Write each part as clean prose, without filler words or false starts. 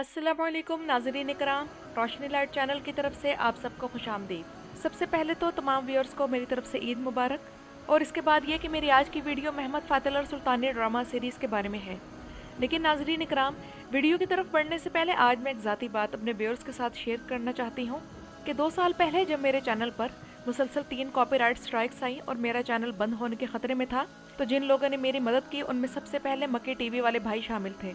अस्सलामुअलैकुम नाज़रीन इकराम, रोशनी light channel की तरफ से आप सबको खुशामदीद। सबसे पहले तो तमाम व्यूअर्स को मेरी तरफ से ईद मुबारक। और इसके बाद ये कि मेरी आज की वीडियो महमद फातिल और सुल्तानी ड्रामा सीरीज़ के बारे में है। लेकिन नाज़रीन इकराम, वीडियो की तरफ बढ़ने से पहले आज मैं एक ज़ाती बात अपने व्यूअर्स के साथ शेयर करना चाहती हूँ कि 2 साल पहले जब मेरे चैनल पर मुसलसल 3 कॉपीराइट स्ट्राइक्स आई और मेरा चैनल बंद होने के खतरे में था, तो जिन लोगों ने मेरी मदद की उनमें सबसे पहले मक्की टीवी वाले भाई शामिल थे।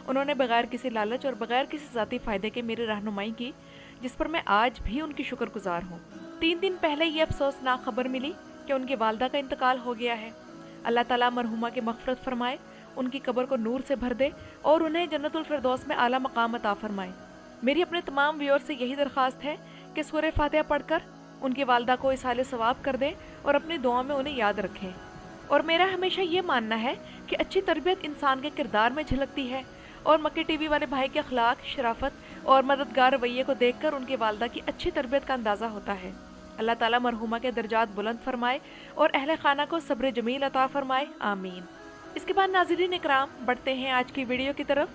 उन्होंने बगैर किसी लालच और बगैर किसी ज़ाती फ़ायदे के मेरी रहनुमाई की, जिस पर मैं आज भी उनकी शुक्रगुजार हूँ। 3 दिन पहले ये अफसोसनाक खबर मिली कि उनकी वालदा का इंतकाल हो गया है। अल्लाह ताला मरहुमा की मग़फ़िरत फरमाए, उनकी कब्र को नूर से भर दे और उन्हें जन्नतुल फिरदौस में आला मकाम अता फरमाए। मेरी अपने तमाम व्यूअर से यही दरख्वास्त है कि सूरह फातिहा पढ़कर उनकी वालदा को इसाले सवाब कर दें और अपनी दुआ में उन्हें याद रखें। और मेरा हमेशा ये मानना है कि अच्छी तरबियत इंसान के किरदार में झलकती है और मक्की टीवी वाले भाई के अखलाक, शराफत और मददगार रवैये को देखकर उनकी वालदा की अच्छी तरबियत का अंदाज़ा होता है। अल्लाह ताला मरहुमा के दर्जात बुलंद फरमाए और अहले खाना को सब्र जमील अता फरमाए, आमीन। इसके बाद नाज़रीन इकराम, बढ़ते हैं आज की वीडियो की तरफ।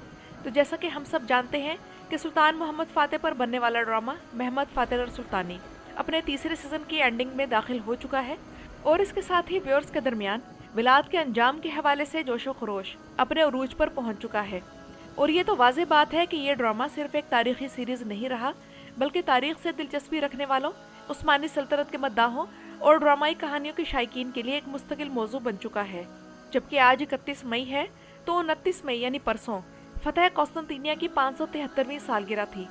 तो जैसा कि हम सब जानते हैं कि सुल्तान मोहम्मद फ़ातिह पर बनने वाला ड्रामा महमद फातिल और सुल्तानी अपने तीसरे सीज़न की एंडिंग में दाखिल हो चुका है और इसके साथ ही व्यूअर्स के दरमियान विलाद के अंजाम के हवाले से जोशो खरोश अपने उरूज पर पहुंच चुका है। और ये तो वाज़ेह बात है कि ये ड्रामा सिर्फ एक तारीख़ी सीरीज़ नहीं रहा, बल्कि तारीख़ से दिलचस्पी रखने वालों, उस्मानी सल्तनत के मद्दाहों और ड्रामाई कहानियों के शायकीन के लिए एक मुस्तकिल मौजू बन चुका है। जबकि आज 31 मई है, तो 29 मई यानी परसों फतह कौस्तंतीनिया की 573वीं सालगिरह थी।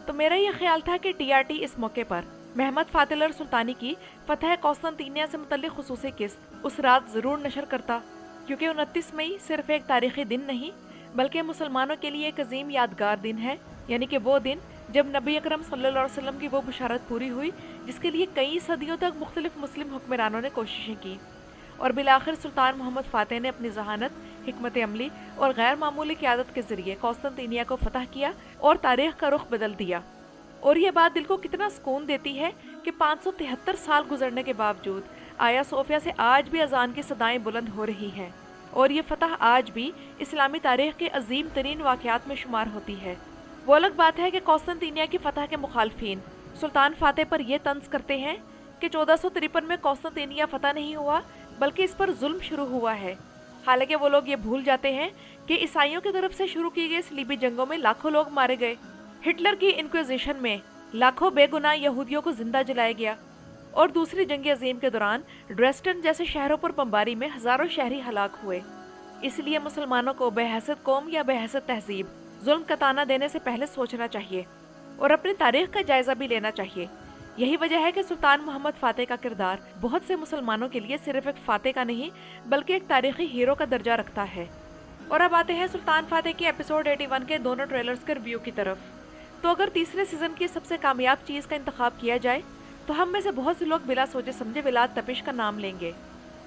तो मेरा ये ख्याल था कि TRT इस मौके पर महमद फातिल और सुल्तानी की फतह कौस्तंतीनिया से मुतल्लिक़ खुसूसी किस्त उस रात ज़रूर नशर करता, क्योंकि 29 मई सिर्फ एक तारीख़ी दिन नहीं बल्कि मुसलमानों के लिए एक अजीम यादगार दिन है। यानी कि वो दिन जब नबी अकरम सल्लल्लाहु अलैहि वसल्लम की वो बुशारत पूरी हुई जिसके लिए कई सदियों तक मुख्तलिफ मुस्लिम हुक्मरानों ने कोशिशें की और बिलाखिर सुल्तान मोहम्मद फ़ातिह ने अपनी जहानत, हिकमत अमली और गैर मामूली क़यादत के ज़रिए कौस्तंतीनिया को फतह किया और तारीख़ का रुख बदल दिया। और ये बात दिल को कितना सुकून देती है कि 573 साल गुजरने के बावजूद आया सोफिया से आज भी अजान की सदाएं बुलंद हो रही हैं और ये फतह आज भी इस्लामी तारीख़ के अजीम तरीन वाक़यात में शुमार होती है। वो अलग बात है कि कौस्तंतीनिया की फतह के मुखालफिन सुल्तान फ़ातिह पर यह तंज करते हैं कि 1453 में कौस्तंतीनिया फतह नहीं हुआ बल्कि इस पर जुल्म शुरू हुआ है। हालांकि वो लोग ये भूल जाते हैं कि ईसाइयों की तरफ से शुरू की गई सलीबी जंगों में लाखों लोग मारे गए। हिटलर की इंक्विजिशन में लाखों बेगुनाह यहूदियों को जिंदा जलाया गया और दूसरी जंग अजीम के दौरान ड्रेस्टन जैसे शहरों पर बमबारी में हज़ारों शहरी हलाक हुए। इसलिए मुसलमानों को बेहसत कौम या बेहसत तहजीब जुल्म का ताना देने से पहले सोचना चाहिए और अपनी तारीख़ का जायज़ा भी लेना चाहिए। यही वजह है कि सुल्तान मोहम्मद फ़ातिह का किरदार बहुत से मुसलमानों के लिए सिर्फ एक फ़ातिह का नहीं बल्कि एक तारीख़ी हीरो का दर्जा रखता है। और अब आते हैं सुल्तान फ़ातिह की एपिसोड 81 के दोनों ट्रेलर्स के रिव्यू की तरफ। तो अगर तीसरे सीज़न की सबसे कामयाब चीज़ का इंतखाब किया जाए तो हम में से बहुत से लोग बिला सोचे समझे विलाद तपिश का नाम लेंगे,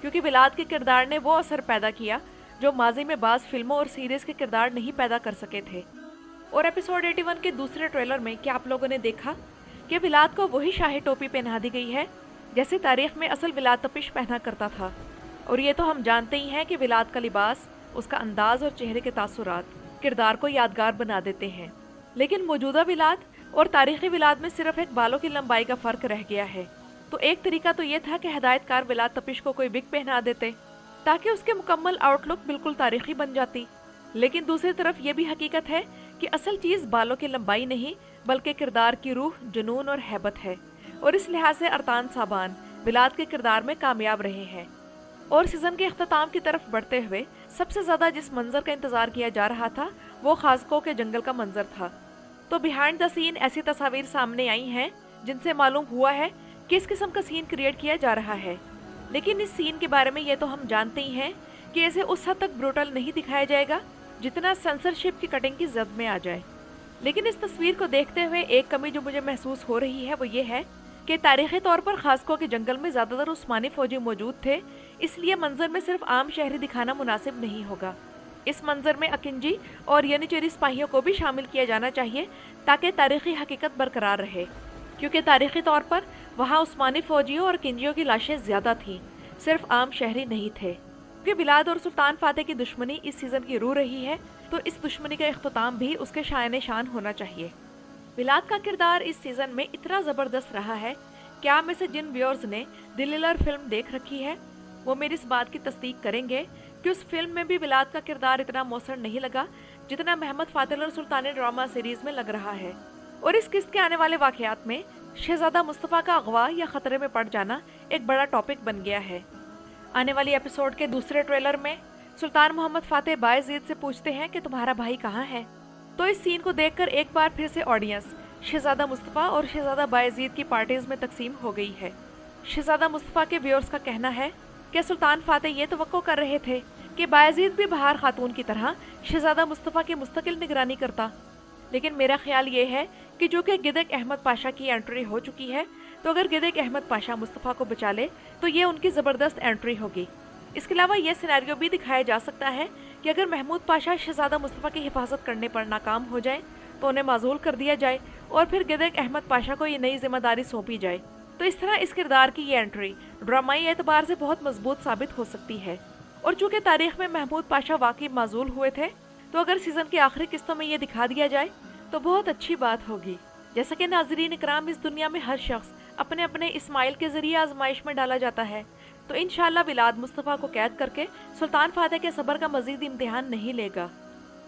क्योंकि विलाद के किरदार ने वो असर पैदा किया जो माजी में बाज़ फिल्मों और सीरीज़ के किरदार नहीं पैदा कर सके थे। और एपिसोड 81 के दूसरे ट्रेलर में क्या आप लोगों ने देखा कि विलाद को वही शाही टोपी पहना दी गई है जैसे तारीख़ में असल विलाद तपिश पहना करता था। और ये तो हम जानते ही हैं कि विलाद का लिबास, उसका अंदाज और चेहरे के तासुरात किरदार को यादगार बना देते हैं। लेकिन मौजूदा विलाद और तारीख़ी विलाद में सिर्फ एक बालों की लंबाई का फ़र्क रह गया है। तो एक तरीका तो ये था कि हिदायतकार विलाद तपिश को कोई विग पहना देते ताकि उसके मुकम्मल आउटलुक बिल्कुल तारीख़ी बन जाती। लेकिन दूसरी तरफ ये भी हकीकत है कि असल चीज़ बालों की लंबाई नहीं बल्कि किरदार की रूह, जुनून और हैबत है। और इस लिहाज से अरतान साबान विलाद के किरदार में कामयाब रहे हैं। और सीज़न के अख्ताम की तरफ बढ़ते हुए सबसे ज़्यादा जिस मंजर का इंतज़ार किया जा रहा था वो खासको के जंगल का मंजर था। तो बिहाइंड द सीन ऐसी तस्वीर सामने आई हैं जिनसे मालूम हुआ है कि इस किस्म का सीन क्रिएट किया जा रहा है। लेकिन इस सीन के बारे में ये तो हम जानते ही हैं कि इसे उस हद तक ब्रूटल नहीं दिखाया जाएगा जितना सेंसरशिप की कटिंग की जद में आ जाए। लेकिन इस तस्वीर को देखते हुए एक कमी जो मुझे महसूस हो रही है वो ये है कि तारीख़ी तौर पर खासको के जंगल में ज़्यादातर उस्मानी फ़ौजी मौजूद थे, इसलिए मंजर में सिर्फ आम शहरी दिखाना मुनासिब नहीं होगा। इस मंजर में अकिंजी और यनिचेरी सिपाहियों को भी शामिल किया जाना चाहिए ताकि तारीख़ी हकीकत बरकरार रहे, क्योंकि तारीख़ी तौर पर वहाँ उस्मानी फ़ौजियों और अकिंजियों की लाशें ज़्यादा थीं, सिर्फ आम शहरी नहीं थे। क्योंकि बिलाद और सुल्तान फातेह की दुश्मनी इस सीजन की रूह रही है, तो इस दुश्मनी का इख्तिताम भी उसके शान शान होना चाहिए। बिलाद का किरदार इस सीजन में इतना ज़बरदस्त रहा है कि आप में से जिन व्यूअर्स ने दिलीलर फिल्म देख रखी है वो मेरी इस बात की तस्दीक करेंगे कि उस फिल्म में भी बिलाद का किरदार इतना मौसर नहीं लगा जितना महमद फातिल और सुल्तानी ड्रामा सीरीज में लग रहा है। और इस किस्त के आने वाले वाकयात में शहजादा मुस्तफ़ा का अगवा या खतरे में पड़ जाना एक बड़ा टॉपिक बन गया है। आने वाली एपिसोड के दूसरे ट्रेलर में सुल्तान मोहम्मद फातेह बायजीद से पूछते हैं कि तुम्हारा भाई कहाँ है। तो इस सीन को देखकर एक बार फिर से ऑडियंस शहजादा मुस्तफ़ा और शहजादा बायजीद की पार्टीज में तकसीम हो गई है। शहजादा मुस्तफ़ा के व्यूअर्स का कहना है कि सुल्तान फातेह ये तवक्को कर रहे थे कि बायजीद भी बहार खातून की तरह शहजादा मुस्तफ़ा की मुस्तकिल निगरानी करता, लेकिन मेरा ख्याल ये है कि जो कि गिदक अहमद पाशा की एंट्री हो चुकी है, तो अगर गिदक अहमद पाशा मुस्तफ़ा को बचा ले तो ये उनकी ज़बरदस्त एंट्री होगी। इसके अलावा यह सिनेरियो भी दिखाया जा सकता है कि अगर महमूद पाशा शहजादा मुस्तफ़ा की हिफाजत करने पर नाकाम हो जाए तो उन्हें माजूल कर दिया जाए और फिर गिदक अहमद पाशा को ये नई जिम्मेदारी सौंपी जाए। तो इस तरह इस किरदार की ये एंट्री ड्रामाई एतबार से बहुत मजबूत साबित हो सकती है। और चूँकि तारीख में महमूद पाशा वाकई माजूल हुए थे, तो अगर सीज़न की आखिरी किस्तों में ये दिखा दिया जाए तो बहुत अच्छी बात होगी। जैसा कि नाज़रीन इकराम, इस दुनिया में हर शख्स अपने अपने इस्माइल के ज़रिए आजमाइश में डाला जाता है, तो इंशाअल्लाह बिलाद मुस्तफ़ा को कैद करके सुल्तान फातेह के सब्र का मज़ीद इम्तिहान नहीं लेगा।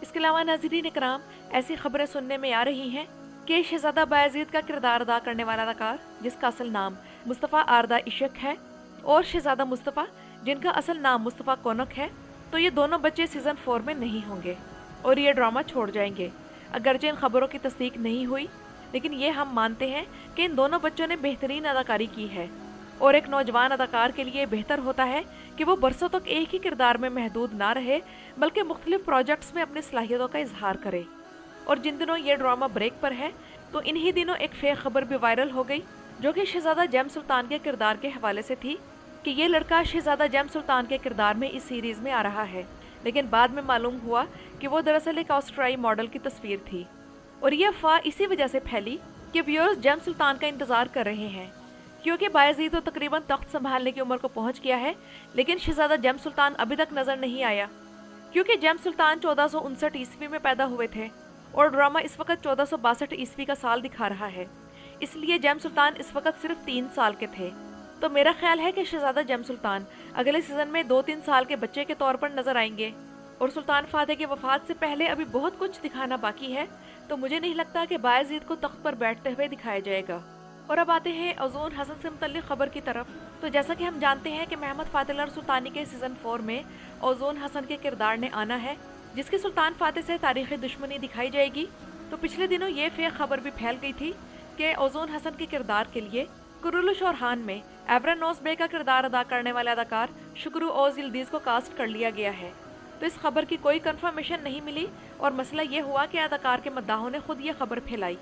इसके अलावा नाज़रीन इकराम, ऐसी खबरें सुनने में आ रही हैं कि शहजादा बायजीद का किरदार अदा करने वाला अदाकार, जिसका असल नाम मुस्तफ़ा आरदा इशक है, और शहजादा मुस्तफ़ा जिनका असल नाम मुस्तफ़ा कोनक है, तो ये दोनों बच्चे सीज़न 4 में नहीं होंगे और ये ड्रामा छोड़ जाएंगे। अगरचे इन खबरों की तस्दीक नहीं हुई, लेकिन ये हम मानते हैं कि इन दोनों बच्चों ने बेहतरीन अदाकारी की है और एक नौजवान अदाकार के लिए बेहतर होता है कि वो बरसों तक एक ही किरदार में महदूद ना रहे, बल्कि मुख्तलिफ प्रोजेक्ट्स में अपनी सलाहियतों का इजहार करे। और जिन दिनों ये ड्रामा ब्रेक पर है, तो इन्हीं दिनों एक फेक खबर भी वायरल हो गई जो कि शहजादा जैम सुल्तान के किरदार के हवाले से थी कि ये लड़का शहजादा जैम सुल्तान के किरदार में इस सीरीज़ में आ रहा है, लेकिन बाद में मालूम हुआ कि वो दरअसल एक ऑस्ट्रियाई मॉडल की तस्वीर थी। और ये अफवाह इसी वजह से फैली कि व्यूअर्स जैम सुल्तान का इंतज़ार कर रहे हैं, क्योंकि बायजीद तो तकरीबन तख्त संभालने की उम्र को पहुंच गया है, लेकिन शहजादा जैम सुल्तान अभी तक नज़र नहीं आया। क्योंकि जैम सुल्तान 1459 ईस्वी में पैदा हुए थे और ड्रामा इस वक्त 1462 ईस्वी का साल दिखा रहा है, इसलिए जैम सुल्तान इस वक्त सिर्फ 3 साल के थे। तो मेरा ख्याल है कि शहजादा जैम सुल्तान अगले सीज़न में 2-3 साल के बच्चे के तौर पर नज़र आएंगे। और सुल्तान फातेह की वफात से पहले अभी बहुत कुछ दिखाना बाकी है, तो मुझे नहीं लगता कि बायजीद को तख्त पर बैठते हुए दिखाया जाएगा। और अब आते हैं ओज़ोन हसन से मुतल्लिक़ खबर की तरफ। तो जैसा कि हम जानते हैं कि महमद फातिल और सुल्तानी के सीज़न 4 में ओज़ोन हसन के किरदार ने आना है, जिसकी सुल्तान फातेह से तारीख़ी दुश्मनी दिखाई जाएगी। तो पिछले दिनों ये फेक खबर भी फैल गई थी कि ओज़ोन हसन के किरदार के लिए कुरुल शोरहान में एवरन नोसबे का किरदार अदा करने वाले अदाकार शुक्रू ओज़ यिल्दीज़ को कास्ट कर लिया गया है। तो इस खबर की कोई कंफर्मेशन नहीं मिली और मसला ये हुआ कि अदाकार के मद्दाहों ने खुद ये खबर फैलाई,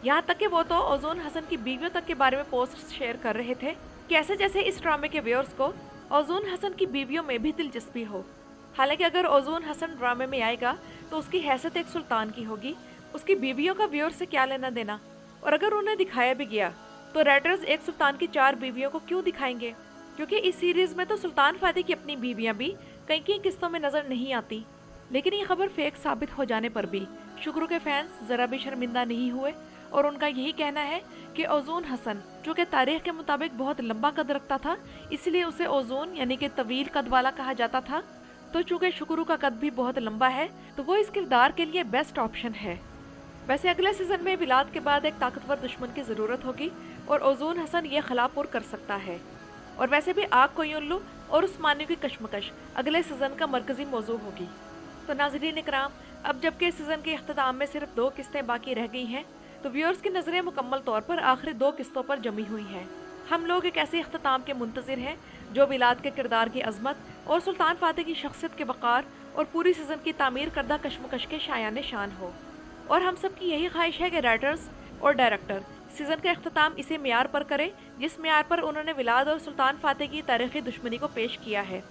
यहाँ तक कि वो तो ओज़ोन हसन की बीवियों तक के बारे में पोस्ट शेयर कर रहे थे कि ऐसे जैसे इस ड्रामे के व्यूअर्स को ओज़ोन हसन की बीवियों में भी दिलचस्पी हो। हालांकि अगर ओज़ोन हसन ड्रामे में आएगा तो उसकी हैसियत एक सुल्तान की होगी, उसकी बीवियों का व्यूअर से क्या लेना देना। और अगर उन्हें दिखाया भी गया तो राइटर्स एक सुल्तान की 4 बीवियों को क्यों दिखाएंगे, क्योंकि इस सीरीज़ में तो सुल्तान फातेह की अपनी बीवियाँ भी कई किस्तों में नज़र नहीं आती। लेकिन ये खबर फेक साबित हो जाने पर भी शुक्रू के फैंस ज़रा भी शर्मिंदा नहीं हुए और उनका यही कहना है कि ओज़ोन हसन, जो कि तारीख के मुताबिक बहुत लंबा कद रखता था, इसलिए उसे ओज़ोन यानी कि तवील कद वाला कहा जाता था। तो चूँकि शुक्रू का कद भी बहुत लंबा है, तो वो इस किरदार के लिए बेस्ट ऑप्शन है। वैसे अगले सीज़न में बिलाद के बाद एक ताकतवर दुश्मन की ज़रूरत होगी और ओज़ोन हसन ये खलापुर कर सकता है। और वैसे भी आग कोई उल्लू और उस्मानियों की कशमकश अगले सीज़न का मरकज़ी मौजू होगी। तो नाज़रीन इकराम, अब जबकि सीज़न के अख्ताम में सिर्फ 2 किस्तें बाकी रह गई हैं, तो व्यूअर्स की नज़रें मुकम्मल तौर पर आखिरी 2 किस्तों पर जमी हुई हैं। हम लोग एक ऐसे अख्ताम के मुंतज़िर हैं जो बिलाद के किरदार की अज़मत और सुल्तान फातेह की शख्सियत के वक़ार और पूरी सीज़न की तामीर करदा कशमकश के शायान शान हो। और हम सब की यही ख्वाहिश है कि राइटर्स और डायरेक्टर सीज़न का अख्ताम इसी मेयार पर करे जिस मेयार पर उन्होंने बिलाद और सुल्तान फातेह की तारीख़ी दुश्मनी को पेश किया है।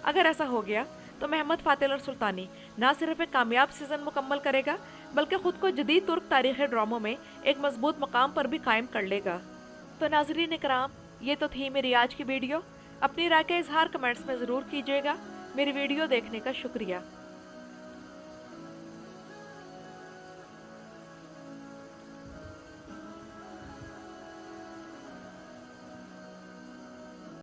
अगर ऐसा हो गया तो महमद फातिल और सुल्तानी ना सिर्फ एक कामयाब सीज़न मुकम्मल करेगा, बल्कि ख़ुद को जदीद तुर्क तारीख़ी ड्रामों में एक मजबूत मकाम पर भी कायम कर लेगा। तो नाज़रीन इकराम, ये तो थी मेरी आज की वीडियो। अपनी राय का इजहार कमेंट्स में ज़रूर कीजिएगा। मेरी वीडियो देखने का शुक्रिया।